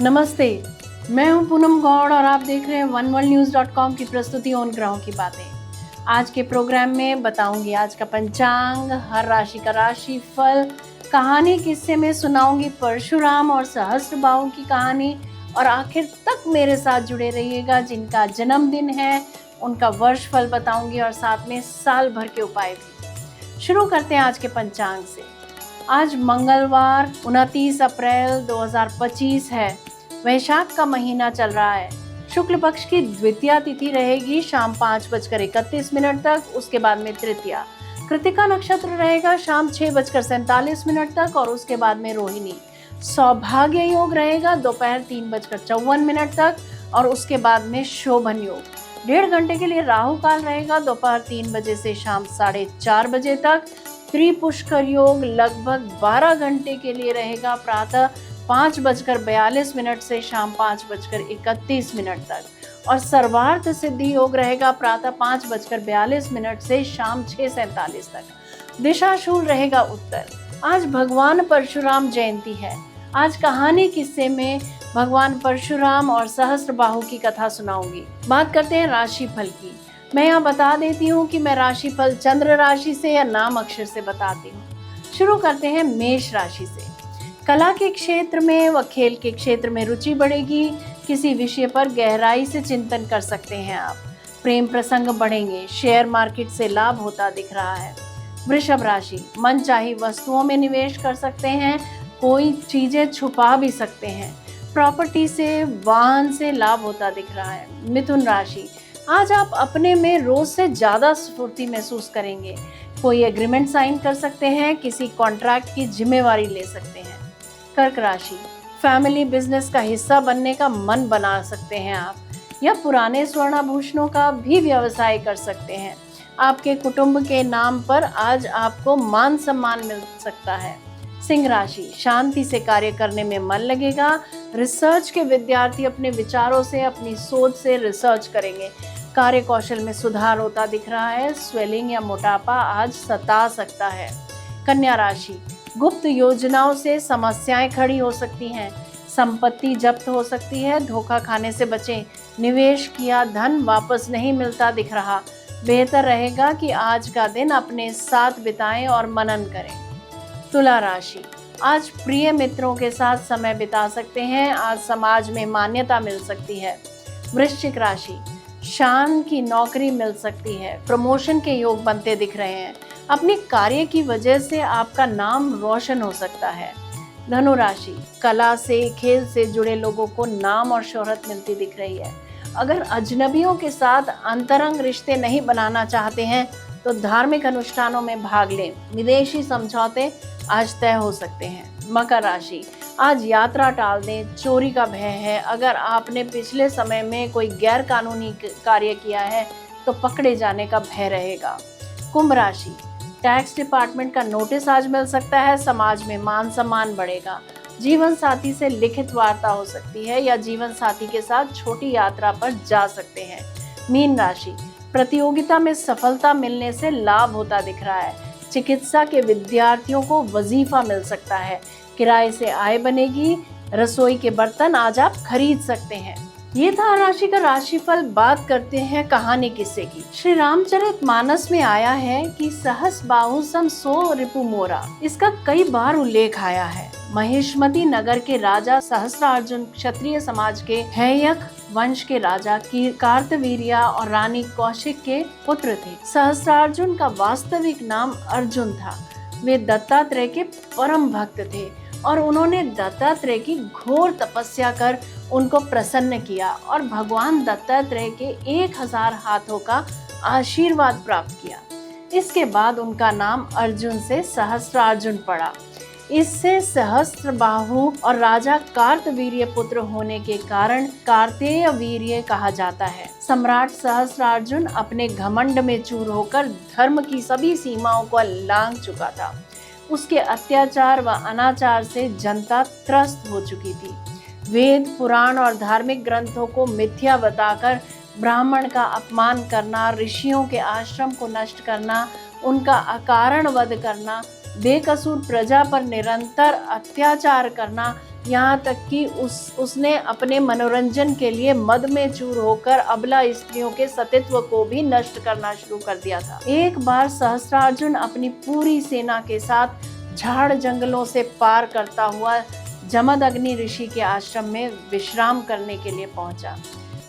नमस्ते, मैं हूं पूनम गौड़ और आप देख रहे हैं oneworldnews.com की प्रस्तुति उन ग्रहों की बातें। आज के प्रोग्राम में बताऊंगी आज का पंचांग, हर राशि का राशि फल, कहानी किस्से में सुनाऊंगी परशुराम और सहस्त्रबाहु की कहानी और आखिर तक मेरे साथ जुड़े रहिएगा। जिनका जन्मदिन है उनका वर्ष फल बताऊंगी और साथ में साल भर के उपाय भी। शुरू करते हैं आज के पंचांग से। आज मंगलवार 29 अप्रैल 2025 है। वैशाख का महीना चल रहा है। शुक्ल पक्ष की द्वितीया तिथि रहेगी शाम 5:31 तक, उसके बाद में तृतीया। कृतिका नक्षत्र रहेगा शाम 6:47 तक और उसके बाद में रोहिणी। सौभाग्य योग रहेगा दोपहर 3:54 तक और उसके बाद में शोभन योग। 1.5 घंटे के लिए राहु काल रहेगा दोपहर 3 बजे से शाम 4:30 बजे तक। त्रिपुष्कर योग लगभग 12 घंटे के लिए रहेगा प्रातः 5:42 से शाम 5:31 तक और सर्वार्थ सिद्धि योग रहेगा प्रातः 5:42 से शाम 6:47 तक। दिशाशूल रहेगा उत्तर। आज भगवान परशुराम जयंती है। आज कहानी किस्से में भगवान परशुराम और सहस्त्रबाहु की कथा सुनाऊंगी। बात करते हैं राशि फल की। मैं यहाँ बता देती हूँ कि मैं राशिफल चंद्र राशि से या नाम अक्षर से बताती हूँ। शुरू करते हैं मेष राशि से। कला के क्षेत्र में व खेल के क्षेत्र में रुचि बढ़ेगी। किसी विषय पर गहराई से चिंतन कर सकते हैं आप। प्रेम प्रसंग बढ़ेंगे। शेयर मार्केट से लाभ होता दिख रहा है। वृषभ राशि, मनचाही वस्तुओं में निवेश कर सकते हैं। कोई चीजें छुपा भी सकते हैं। प्रॉपर्टी से, वाहन से लाभ होता दिख रहा है। मिथुन राशि, आज आप अपने में रोज से ज्यादा स्फूर्ति महसूस करेंगे। कोई एग्रीमेंट साइन कर सकते हैं। किसी कॉन्ट्रैक्ट की जिम्मेवारी ले सकते हैं। कर्क राशि, फैमिली बिजनेस का हिस्सा बनने का मन बना सकते हैं आप, या पुराने स्वर्णाभूषणों का भी व्यवसाय कर सकते हैं। आपके कुटुंब के नाम पर आज आपको मान सम्मान मिल सकता है। सिंह राशि, शांति से कार्य करने में मन लगेगा। रिसर्च के विद्यार्थी अपने विचारों से, अपनी सोच से रिसर्च करेंगे। कार्य कौशल में सुधार होता दिख रहा है। स्वेलिंग या मोटापा आज सता सकता है। कन्या राशि, गुप्त योजनाओं से समस्याएं खड़ी हो सकती हैं। संपत्ति जब्त हो सकती है। धोखा खाने से बचें। निवेश किया धन वापस नहीं मिलता दिख रहा। बेहतर रहेगा कि आज का दिन अपने साथ बिताएं और मनन करें। तुला राशि, आज प्रिय मित्रों के साथ समय बिता सकते हैं। आज समाज में मान्यता मिल सकती है। वृश्चिक राशि, शान की नौकरी मिल सकती है। प्रमोशन के योग बनते दिख रहे हैं। अपने कार्य की वजह से आपका नाम रोशन हो सकता है। धनु राशि, कला से, खेल से जुड़े लोगों को नाम और शोहरत मिलती दिख रही है। अगर अजनबियों के साथ अंतरंग रिश्ते नहीं बनाना चाहते हैं तो धार्मिक अनुष्ठानों में भाग लें। विदेशी समझौते आज तय हो सकते हैं। मकर राशि, आज यात्रा टाल दें। चोरी का भय है। अगर आपने पिछले समय में कोई गैर कानूनी कार्य किया है तो पकड़े जाने का भय रहेगा। कुंभ राशि, टैक्स डिपार्टमेंट का नोटिस आज मिल सकता है। समाज में मान सम्मान बढ़ेगा। जीवन साथी से लिखित वार्ता हो सकती है या जीवन साथी के साथ छोटी यात्रा पर जा सकते हैं। मीन राशि, प्रतियोगिता में सफलता मिलने से लाभ होता दिख रहा है। चिकित्सा के विद्यार्थियों को वजीफा मिल सकता है। किराए से आय बनेगी। रसोई के बर्तन आज आप खरीद सकते हैं। ये था राशि का राशिफल। बात करते हैं कहानी किस्से की। श्री रामचरितमानस में आया है कि सहस बाहु सम सो रिपु मोरा। इसका कई बार उल्लेख आया है। महिष्मती नगर के राजा सहस्त्रार्जुन क्षत्रिय समाज के हैयक वंश के राजा की कार्तवीर्या और रानी कौशिक के पुत्र थे। सहस्त्रार्जुन का वास्तविक नाम अर्जुन था। वे दत्तात्रेय के परम भक्त थे और उन्होंने दत्तात्रेय की घोर तपस्या कर उनको प्रसन्न किया और भगवान दत्तात्रेय के 1000 हाथों का आशीर्वाद प्राप्त किया। इसके बाद उनका नाम अर्जुन से सहस्त्रार्जुन पड़ा। इससे सहस्त्रबाहु और राजा कार्तवीर्य पुत्र होने के कारण कार्तेय वीर्य कहा जाता है। सम्राट सहस्त्रार्जुन अपने घमंड में चूर होकर धर्म की सभी सीमाओं को लांघ चुका था। उसके अत्याचार व अनाचार से जनता त्रस्त हो चुकी थी। वेद, पुराण और धार्मिक ग्रंथों को मिथ्या बताकर ब्राह्मण का अपमान करना, ऋषियों के आश्रम को नष्ट करना, उनका अकारण वध करना, बेकसूर प्रजा पर निरंतर अत्याचार करना, यहाँ तक कि उसने अपने मनोरंजन के लिए मद में चूर होकर अबला स्त्रियों के सतीत्व को भी नष्ट करना शुरू कर दिया था। एक बार सहस्त्रार्जुन अपनी पूरी सेना के साथ झाड़ जंगलों से पार करता हुआ जमदग्नि ऋषि के आश्रम में विश्राम करने के लिए पहुंचा।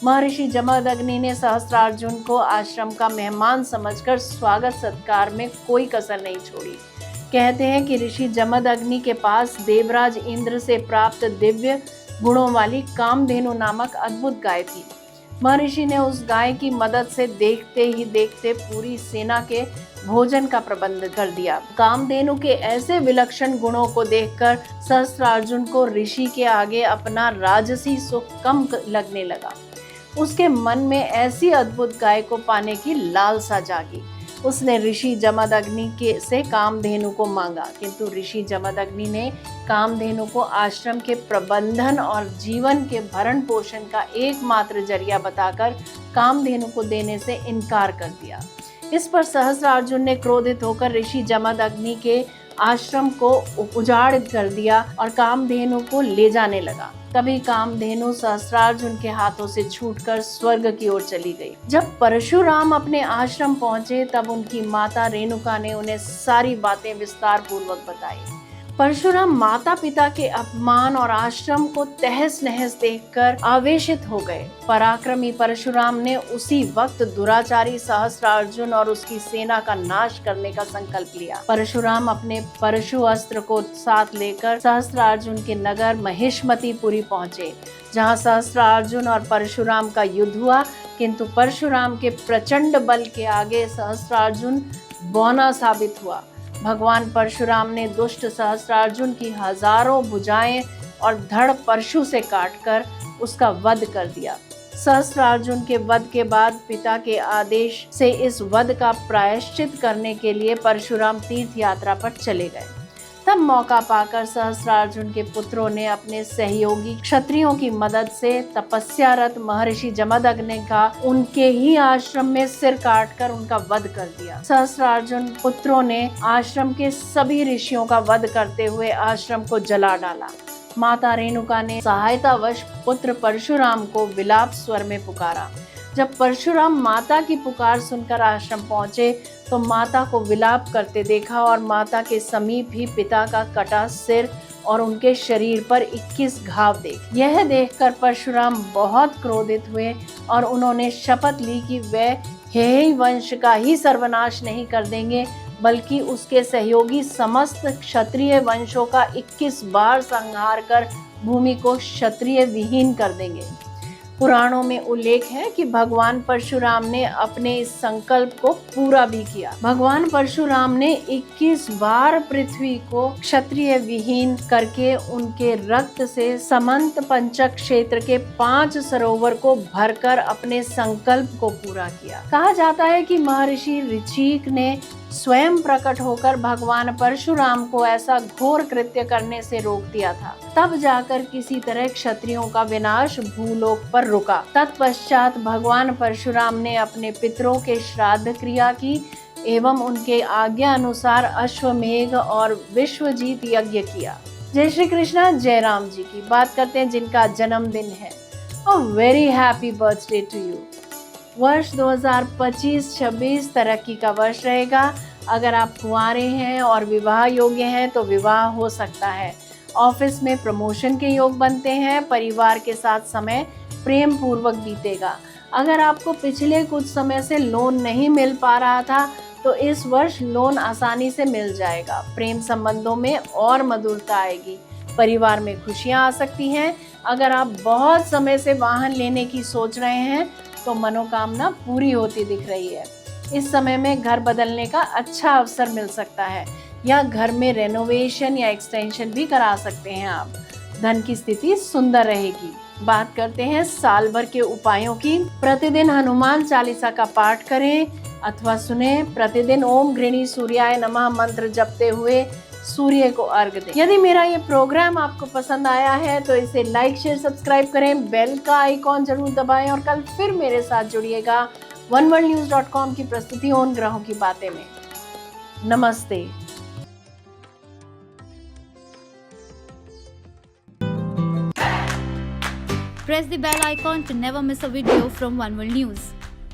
महर्षि जमदग्नि ने सहस्त्रार्जुन को आश्रम का मेहमान समझकर स्वागत सत्कार में कोई कसर नहीं छोड़ी। कहते हैं कि ऋषि जमदग्नि के पास देवराज इंद्र से प्राप्त दिव्य गुणों वाली कामधेनु नामक अद्भुत गाय थी। महर्षि ने उस गाय की मदद से देखते ही देखते पूरी सेना के भोजन का प्रबंध कर दिया। कामधेनु के ऐसे विलक्षण गुणों को देखकर सहस्त्रार्जुन को ऋषि के आगे अपना राजसी सुख कम लगने लगा। उसके मन में ऐसी अद्भुत गाय को पाने की लालसा जागी। उसने ऋषि जमदग्नि से कामधेनु को मांगा, किंतु ऋषि जमदग्नि ने कामधेनु को आश्रम के प्रबंधन और जीवन के भरण पोषण का एकमात्र जरिया बताकर कामधेनु को देने से इनकार कर दिया। इस पर सहस्त्रार्जुन ने क्रोधित होकर ऋषि जमदग्नि के आश्रम को उजाड़ कर दिया और कामधेनु को ले जाने लगा। तभी कामधेनु सहस्त्रार्जुन के हाथों से छूटकर स्वर्ग की ओर चली गई। जब परशुराम अपने आश्रम पहुंचे तब उनकी माता रेणुका ने उन्हें सारी बातें विस्तार पूर्वक बताई। परशुराम माता पिता के अपमान और आश्रम को तहस नहस देखकर आवेशित हो गए। पराक्रमी परशुराम ने उसी वक्त दुराचारी सहस्त्रार्जुन और उसकी सेना का नाश करने का संकल्प लिया। परशुराम अपने परशु अस्त्र को साथ लेकर सहस्त्रार्जुन के नगर महिष्मतीपुरी पहुंचे, जहां सहस्त्रार्जुन और परशुराम का युद्ध हुआ, किंतु परशुराम के प्रचंड बल के आगे सहस्त्रार्जुन बौना साबित हुआ। भगवान परशुराम ने दुष्ट सहस्त्रार्जुन की हजारों भुजाएं और धड़ परशु से काटकर उसका वध कर दिया। सहस्त्रार्जुन के वध के बाद पिता के आदेश से इस वध का प्रायश्चित करने के लिए परशुराम तीर्थ यात्रा पर चले गए। तब मौका पाकर सहस्त्रार्जुन के पुत्रों ने अपने सहयोगी क्षत्रियों की मदद से तपस्यारत महर्षि जमदग्नि का उनके ही आश्रम में सिर काटकर उनका वध कर दिया। सहस्त्रार्जुन पुत्रों ने आश्रम के सभी ऋषियों का वध करते हुए आश्रम को जला डाला। माता रेणुका ने सहायतावश पुत्र परशुराम को विलाप स्वर में पुकारा। जब परशुराम माता की पुकार सुनकर आश्रम पहुंचे तो माता को विलाप करते देखा और माता के समीप ही पिता का कटा सिर और उनके शरीर पर 21 घाव देखे। यह देखकर परशुराम बहुत क्रोधित हुए और उन्होंने शपथ ली कि वे हेय वंश का ही सर्वनाश नहीं कर देंगे, बल्कि उसके सहयोगी समस्त क्षत्रिय वंशों का 21 बार संहार कर भूमि को क्षत्रिय विहीन कर देंगे। पुराणों में उल्लेख है कि भगवान परशुराम ने अपने इस संकल्प को पूरा भी किया। भगवान परशुराम ने 21 बार पृथ्वी को क्षत्रिय विहीन करके उनके रक्त से समंत पंचक क्षेत्र के 5 सरोवर को भरकर अपने संकल्प को पूरा किया। कहा जाता है कि महर्षि ऋचिक ने स्वयं प्रकट होकर भगवान परशुराम को ऐसा घोर कृत्य करने से रोक दिया था। तब जाकर किसी तरह क्षत्रियों का विनाश भूलोक पर रुका। तत्पश्चात भगवान परशुराम ने अपने पितरों के श्राद्ध क्रिया की एवं उनके आज्ञा अनुसार अश्वमेघ और विश्वजीत यज्ञ किया। जय श्री कृष्णा। जय राम जी की बात करते हैं जिनका जन्मदिन है। A very happy birthday to you. वर्ष 2025-26 तरक्की का वर्ष रहेगा। अगर आप कुंवारे हैं और विवाह योग्य हैं तो विवाह हो सकता है। ऑफिस में प्रमोशन के योग बनते हैं। परिवार के साथ समय प्रेम पूर्वक बीतेगा। अगर आपको पिछले कुछ समय से लोन नहीं मिल पा रहा था तो इस वर्ष लोन आसानी से मिल जाएगा। प्रेम संबंधों में और मधुरता आएगी। परिवार में खुशियां आ सकती हैं। अगर आप बहुत समय से वाहन लेने की सोच रहे हैं तो मनोकामना पूरी होती दिख रही है। इस समय में घर बदलने का अच्छा अवसर मिल सकता है या घर में रेनोवेशन या एक्सटेंशन भी करा सकते हैं आप। धन की स्थिति सुंदर रहेगी। बात करते हैं साल भर के उपायों की। प्रतिदिन हनुमान चालीसा का पाठ करें अथवा सुने। प्रतिदिन ओम गृणी सूर्याय नमः मंत्र जपते हुए सूर्य को अर्घ दें। यदि मेरा ये प्रोग्राम आपको पसंद आया है तो इसे लाइक शेयर सब्सक्राइब करें, बेल का आइकॉन जरूर दबाएं और कल फिर मेरे साथ जुड़िएगा oneworldnews.com की प्रस्तुति उन ग्रहों की बातें में। नमस्ते। Press the bell icon to never miss a video from One World News.